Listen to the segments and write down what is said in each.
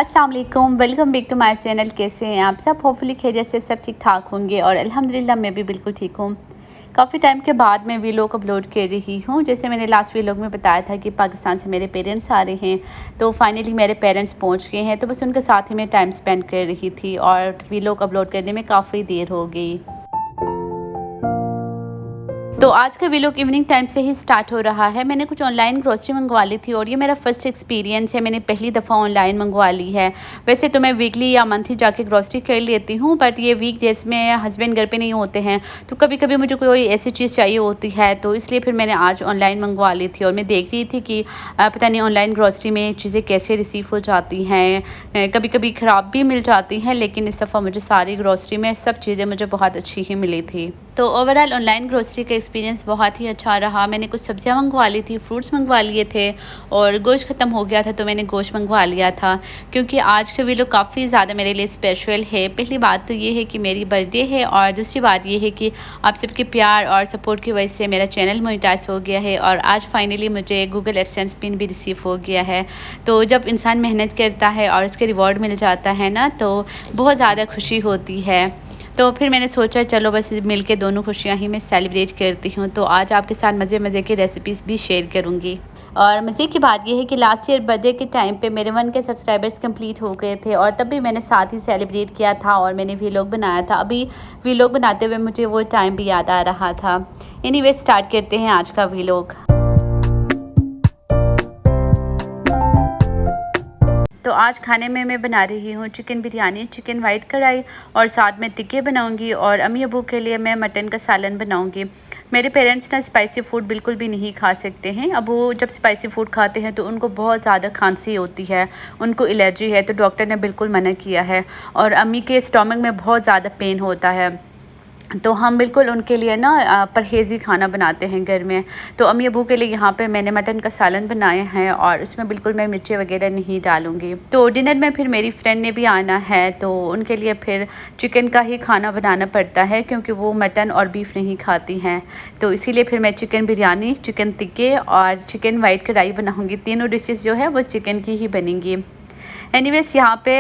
अस्सलाम वालेकुम, welcome back to my channel. कैसे हैं आप सब? होपफुली खैरियत से सब ठीक ठाक होंगे और अल्हम्दुलिल्लाह मैं भी बिल्कुल ठीक हूँ। काफ़ी टाइम के बाद मैं वीलॉग अपलोड कर रही हूँ। जैसे मैंने लास्ट वीलॉग में बताया था कि पाकिस्तान से मेरे पेरेंट्स आ रहे हैं, तो फाइनली मेरे पेरेंट्स पहुँच गए हैं, तो बस उनके साथ ही मैं टाइम स्पेंड कर रही थी और वीलॉग अपलोड करने में काफ़ी देर हो गई। तो आज का वीलॉग इवनिंग टाइम से ही स्टार्ट हो रहा है। मैंने कुछ ऑनलाइन ग्रोसरी मंगवा ली थी और ये मेरा फर्स्ट एक्सपीरियंस है। मैंने पहली दफ़ा ऑनलाइन मंगवा ली है। वैसे तो मैं वीकली या मंथली जाके ग्रोसरी कर लेती हूँ, बट ये वीक डेज़ में हस्बैंड घर पे नहीं होते हैं, तो कभी-कभी मुझे कोई ऐसी चीज़ चाहिए होती है, तो इसलिए फिर मैंने आज ऑनलाइन मंगवा ली थी। और मैं देख रही थी कि पता नहीं ऑनलाइन ग्रोसरी में चीज़ें कैसे रिसीव हो जाती हैं। कभी-कभी ख़राब भी मिल जाती हैं, लेकिन इस दफ़ा मुझे सारी ग्रोसरी में सब चीज़ें मुझे बहुत अच्छी ही मिली थी। तो ओवरऑल ऑनलाइन ग्रोसरी का एक्सपीरियंस बहुत ही अच्छा रहा। मैंने कुछ सब्जियां मंगवा ली थी, फ्रूट्स मंगवा लिए थे और गोश्त ख़त्म हो गया था, तो मैंने गोश्त मंगवा लिया था क्योंकि आज का वीडियो काफ़ी ज़्यादा मेरे लिए स्पेशल है। पहली बात तो ये है कि मेरी बर्थडे है और दूसरी बात ये है कि आप सबके प्यार और सपोर्ट की वजह से मेरा चैनल मोनेटाइज हो गया है और आज फाइनली मुझे गूगल एडसेंस पिन भी रिसीव हो गया है। तो जब इंसान मेहनत करता है और उसके रिवॉर्ड मिल जाता है ना, तो बहुत ज़्यादा खुशी होती है। तो फिर मैंने सोचा चलो बस मिल के दोनों खुशियाँ ही मैं सेलिब्रेट करती हूँ। तो आज आपके साथ मज़े की रेसिपीज़ भी शेयर करूँगी। और मज़े की बात यह है कि लास्ट ईयर बर्थडे के टाइम पे मेरे 1 के सब्सक्राइबर्स कंप्लीट हो गए थे और तब भी मैंने साथ ही सेलिब्रेट किया था और मैंने वीलॉग बनाया था। अभी वीलॉग बनाते हुए मुझे वो टाइम भी याद आ रहा था। एनीवे स्टार्ट करते हैं आज का वीलॉग। तो आज खाने में मैं बना रही हूँ चिकन बिरयानी, चिकन वाइट कढ़ाई और साथ में टिक्के बनाऊँगी और अम्मी अबू के लिए मैं मटन का सालन बनाऊँगी। मेरे पेरेंट्स ना स्पाइसी फ़ूड बिल्कुल भी नहीं खा सकते हैं। अब वो जब स्पाइसी फ़ूड खाते हैं तो उनको बहुत ज़्यादा खांसी होती है, उनको एलर्जी है, तो डॉक्टर ने बिल्कुल मना किया है और अम्मी के स्टमक में बहुत ज़्यादा पेन होता है। तो हम बिल्कुल उनके लिए ना परहेज़ी खाना बनाते हैं घर में। तो अम्मी अबू के लिए यहाँ पे मैंने मटन का सालन बनाए हैं और उसमें बिल्कुल मैं मिर्ची वगैरह नहीं डालूँगी। तो डिनर में फिर मेरी फ्रेंड ने भी आना है, तो उनके लिए फिर चिकन का ही खाना बनाना पड़ता है क्योंकि वो मटन और बीफ नहीं खाती हैं। तो इसीलिए फिर मैं चिकन बिरयानी, चिकन टिक्के और चिकन वाइट कढ़ाई बनाऊँगी। तीनों डिशेज़ जो है वो चिकन की ही बनेंगी। एनीवेज़ यहाँ पे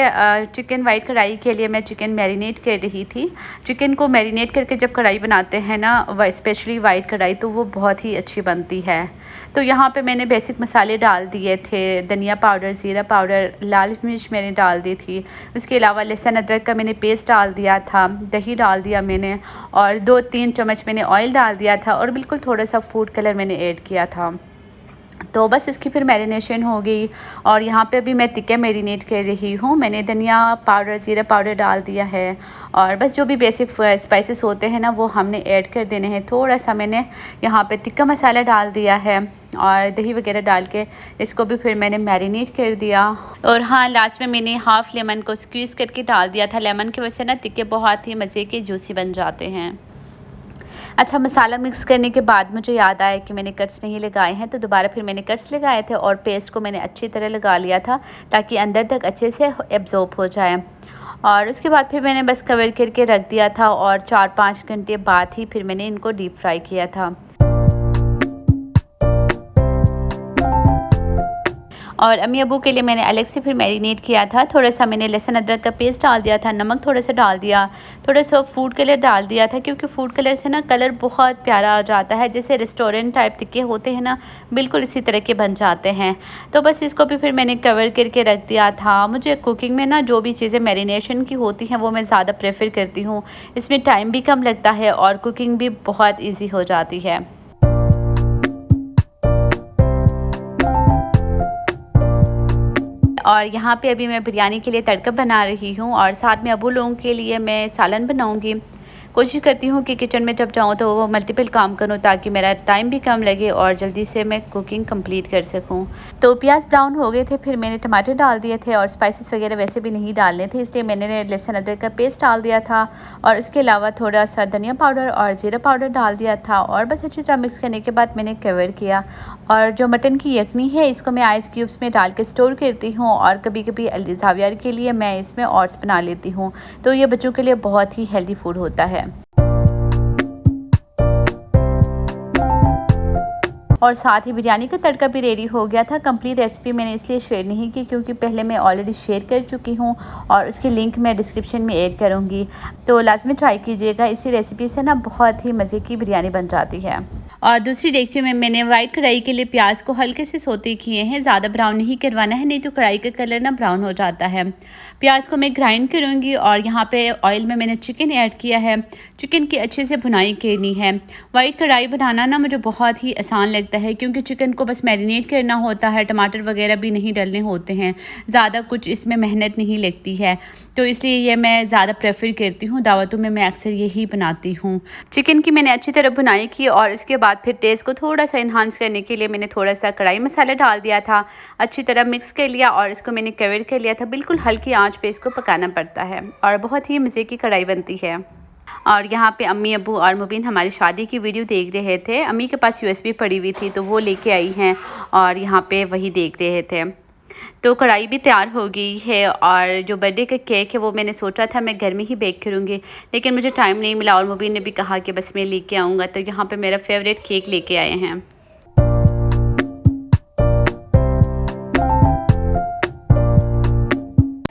चिकन वाइट कढ़ाई के लिए मैं चिकन मैरिनेट कर रही थी। चिकन को मैरिनेट करके जब कढ़ाई बनाते हैं ना, स्पेशली वाइट कढ़ाई, तो वो बहुत ही अच्छी बनती है। तो यहाँ पे मैंने बेसिक मसाले डाल दिए थे, धनिया पाउडर, ज़ीरा पाउडर, लाल मिर्च मैंने डाल दी थी। उसके अलावा लहसुन अदरक का मैंने पेस्ट डाल दिया था, दही डाल दिया मैंने और 2-3 चम्मच मैंने ऑयल डाल दिया था और बिल्कुल थोड़ा सा फूड कलर मैंने ऐड किया था। तो बस इसकी फिर मैरिनेशन हो गई और यहाँ पे अभी मैं टिक्का मैरिनेट कर रही हूँ। मैंने धनिया पाउडर, ज़ीरा पाउडर डाल दिया है और बस जो भी बेसिक स्पाइसेस होते हैं ना, वो हमने ऐड कर देने हैं। थोड़ा सा मैंने यहाँ पे टिक्का मसाला डाल दिया है और दही वगैरह डाल के इसको भी फिर मैंने मैरिनेट कर दिया। और हाँ, लास्ट में मैंने हाफ़ लेमन को स्क्वीज़ करके डाल दिया था। लेमन की वजह से ना टिक्के बहुत ही मज़े के जूसी बन जाते हैं। अच्छा, मसाला मिक्स करने के बाद मुझे याद आया कि मैंने कट्स नहीं लगाए हैं, तो दोबारा फिर मैंने कट्स लगाए थे और पेस्ट को मैंने अच्छी तरह लगा लिया था ताकि अंदर तक अच्छे से एब्ज़ॉर्ब हो जाए। और उसके बाद फिर मैंने बस कवर करके रख दिया था और 4-5 घंटे बाद ही फिर मैंने इनको डीप फ्राई किया था। और अम्मी अबू के लिए मैंने अलग से फिर मैरिनेट किया था। थोड़ा सा मैंने लहसुन अदरक का पेस्ट डाल दिया था, नमक थोड़ा सा डाल दिया, थोड़ा सा फूड कलर डाल दिया था क्योंकि फूड कलर से ना कलर बहुत प्यारा आ जाता है। जैसे रेस्टोरेंट टाइप टिक्के होते हैं ना, बिल्कुल इसी तरह के बन जाते हैं। तो बस इसको भी फिर मैंने कवर करके रख दिया था। मुझे कुकिंग में ना जो भी चीज़ें मैरिनेशन की होती हैं वो मैं ज़्यादा प्रेफर करती हूँ। इसमें टाइम भी कम लगता है और कुकिंग भी बहुत ईजी हो जाती है। और यहाँ पे अभी मैं बिरयानी के लिए तड़का बना रही हूँ और साथ में अबू लोगों के लिए मैं सालन बनाऊँगी। कोशिश करती हूँ कि किचन में जब जाऊँ तो वो मल्टीपल काम करूँ ताकि मेरा टाइम भी कम लगे और जल्दी से मैं कुकिंग कंप्लीट कर सकूँ। तो प्याज ब्राउन हो गए थे, फिर मैंने टमाटर डाल दिए थे और स्पाइसेस वगैरह वैसे भी नहीं डालने थे, इसलिए मैंने लहसुन अदरक का पेस्ट डाल दिया था और इसके अलावा थोड़ा सा धनिया पाउडर और ज़ीरा पाउडर डाल दिया था और बस अच्छी तरह मिक्स करने के बाद मैंने कवर किया। और जो मटन की यखनी है, इसको मैं आइस क्यूब्स में डाल के स्टोर करती हूँ और कभी-कभी ज़ावियार के लिए मैं इसमें ओट्स बना लेती हूँ। तो ये बच्चों के लिए बहुत ही हेल्दी फूड होता है। और साथ ही बिरयानी का तड़का भी रेडी हो गया था। कंप्लीट रेसिपी मैंने इसलिए शेयर नहीं की क्योंकि पहले मैं ऑलरेडी शेयर कर चुकी हूँ और उसकी लिंक मैं डिस्क्रिप्शन में ऐड करूँगी, तो लाजमी ट्राई कीजिएगा। इसी रेसिपी से ना बहुत ही मज़े की बिरयानी बन जाती है। और दूसरी डेगची में मैंने वाइट कढ़ाई के लिए प्याज को हल्के से सोते किए हैं, ज़्यादा ब्राउन नहीं करवाना है, नहीं तो कढ़ाई का कलर ना ब्राउन हो जाता है। प्याज को मैं ग्राइंड करूँगी और यहाँ पे ऑयल में मैंने चिकन ऐड किया है। चिकन की अच्छे से भुनाई करनी है। वाइट कढ़ाई बनाना ना मुझे बहुत ही आसान लगता है क्योंकि चिकन को बस मैरिनेट करना होता है, टमाटर वगैरह भी नहीं डलने होते हैं, ज़्यादा कुछ इसमें मेहनत नहीं लगती है, तो इसलिए ये मैं ज़्यादा प्रेफर करती हूँ। दावतों में मैं अक्सर यही बनाती हूँ। चिकन की मैंने अच्छी तरह भुनाई की और इसके बाद फिर टेस्ट को थोड़ा सा इन्हांस करने के लिए मैंने थोड़ा सा कढ़ाई मसाला डाल दिया था, अच्छी तरह मिक्स कर लिया और इसको मैंने कवर कर लिया था। बिल्कुल हल्की आंच पे इसको पकाना पड़ता है और बहुत ही मज़े की कढ़ाई बनती है। और यहाँ पे अम्मी अबू और मुबीन हमारी शादी की वीडियो देख रहे थे। अम्मी के पास यूएसबी पड़ी हुई थी तो वो लेके आई हैं और यहाँ पे वही देख रहे थे। तो कढ़ाई भी तैयार हो गई है और जो बर्थडे का केक है वो मैंने सोचा था मैं घर में ही बेक करूँगी, लेकिन मुझे टाइम नहीं मिला और मुबीन ने भी कहा कि बस मैं लेके आऊँगा, तो यहाँ पे मेरा फेवरेट केक लेके आए हैं।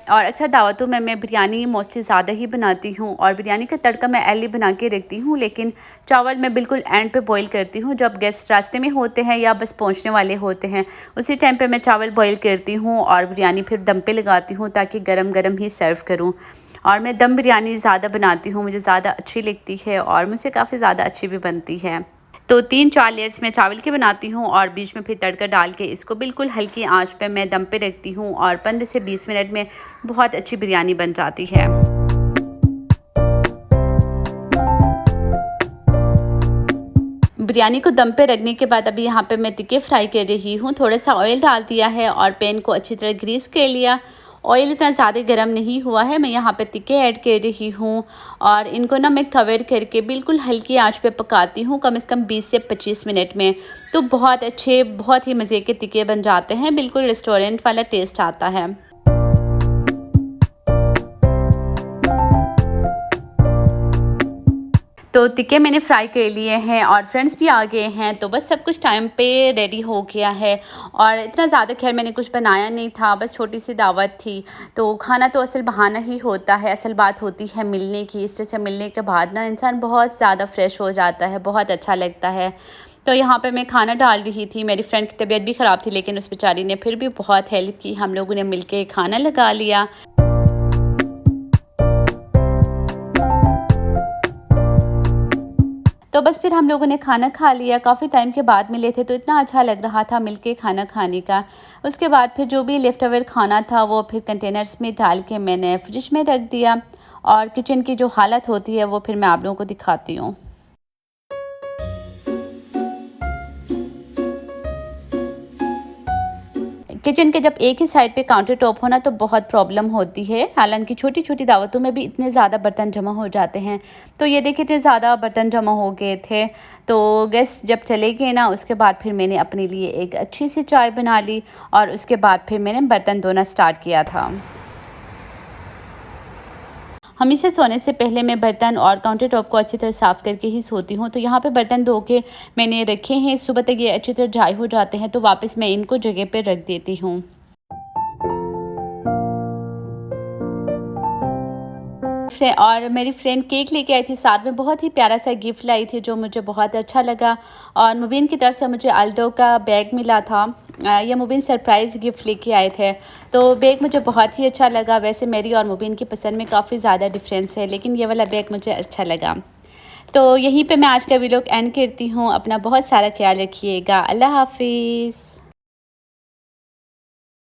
और अक्सर दावतों में मैं बिरयानी मोस्टली ज़्यादा ही बनाती हूँ और बिरयानी का तड़का मैं अर्ली बना के रखती हूँ, लेकिन चावल मैं बिल्कुल एंड पे बॉईल करती हूँ। जब गेस्ट रास्ते में होते हैं या बस पहुँचने वाले होते हैं उसी टाइम पे मैं चावल बॉईल करती हूँ और बिरयानी फिर दम पे लगाती हूँ ताकि गरम गरम ही सर्व करूँ। और मैं दम बिरयानी ज़्यादा बनाती हूँ, मुझे ज़्यादा अच्छी लगती है और मुझसे काफ़ी ज़्यादा अच्छी भी बनती है। तो 3-4 लेयर्स में चावल की बनाती हूँ और बीच में फिर तड़का डाल के इसको बिल्कुल हल्की आंच पे मैं दम पे रखती हूँ और 15 से 20 मिनट में बहुत अच्छी बिरयानी बन जाती है। बिरयानी को दम पे रखने के बाद अभी यहाँ पे मैं टिक्के फ्राई कर रही हूँ। थोड़ा सा ऑयल डाल दिया है और पैन को अच्छी तरह ग्रीस कर लिया। ऑयल इतना ज़्यादा गर्म नहीं हुआ है। मैं यहाँ पे टिक्के ऐड कर रही हूँ और इनको ना मैं कवर करके बिल्कुल हल्की आंच पे पकाती हूँ, कम से कम 20 से 25 मिनट में। तो बहुत अच्छे, बहुत ही मज़े के टिक्के बन जाते हैं, बिल्कुल रेस्टोरेंट वाला टेस्ट आता है। तो टिक्के मैंने फ्राई कर लिए हैं और फ्रेंड्स भी आ गए हैं, तो बस सब कुछ टाइम पे रेडी हो गया है। और इतना ज़्यादा खैर मैंने कुछ बनाया नहीं था, बस छोटी सी दावत थी। तो खाना तो असल बहाना ही होता है, असल बात होती है मिलने की। इस तरह से मिलने के बाद ना इंसान बहुत ज़्यादा फ्रेश हो जाता है, बहुत अच्छा लगता है। तो यहाँ पे मैं खाना डाल रही थी। मेरी फ्रेंड की तबीयत भी ख़राब थी लेकिन उस बेचारी ने फिर भी बहुत हेल्प की, हम लोगों ने मिल के खाना लगा लिया। तो बस फिर हम लोगों ने खाना खा लिया। काफ़ी टाइम के बाद मिले थे तो इतना अच्छा लग रहा था मिलके खाना खाने का। उसके बाद फिर जो भी लेफ़्ट ओवर खाना था वो फिर कंटेनर्स में डाल के मैंने फ्रिज में रख दिया और किचन की जो हालत होती है वो फिर मैं आप लोगों को दिखाती हूँ। किचन के जब एक ही साइड पे काउंटर टॉप होना तो बहुत प्रॉब्लम होती है। हालांकि छोटी छोटी दावतों में भी इतने ज़्यादा बर्तन जमा हो जाते हैं। तो ये देखिए इतने ज़्यादा बर्तन जमा हो गए थे। तो गेस्ट जब चले गए ना उसके बाद फिर मैंने अपने लिए एक अच्छी सी चाय बना ली और उसके बाद फिर मैंने बर्तन धोना स्टार्ट किया था। हमेशा सोने से पहले मैं बर्तन और काउंटर टॉप को अच्छी तरह साफ़ करके ही सोती हूँ। तो यहाँ पे बर्तन धो के मैंने रखे हैं, सुबह तक ये अच्छी तरह ड्राई हो जाते हैं तो वापस मैं इनको जगह पे रख देती हूँ। और मेरी फ्रेंड केक लेके आई थी, साथ में बहुत ही प्यारा सा गिफ्ट लाई थी जो मुझे बहुत अच्छा लगा। और मुबीन की तरफ से मुझे अल्डो का बैग मिला था। ये मुबीन सरप्राइज़ गिफ्ट लेके आए थे, तो बैग मुझे बहुत ही अच्छा लगा। वैसे मेरी और मुबीन की पसंद में काफ़ी ज़्यादा डिफरेंस है, लेकिन ये वाला बैग मुझे अच्छा लगा। तो यहीं पे मैं आज का वीडियो एंड करती हूँ। अपना बहुत सारा ख्याल रखिएगा। अल्लाह हाफिज़।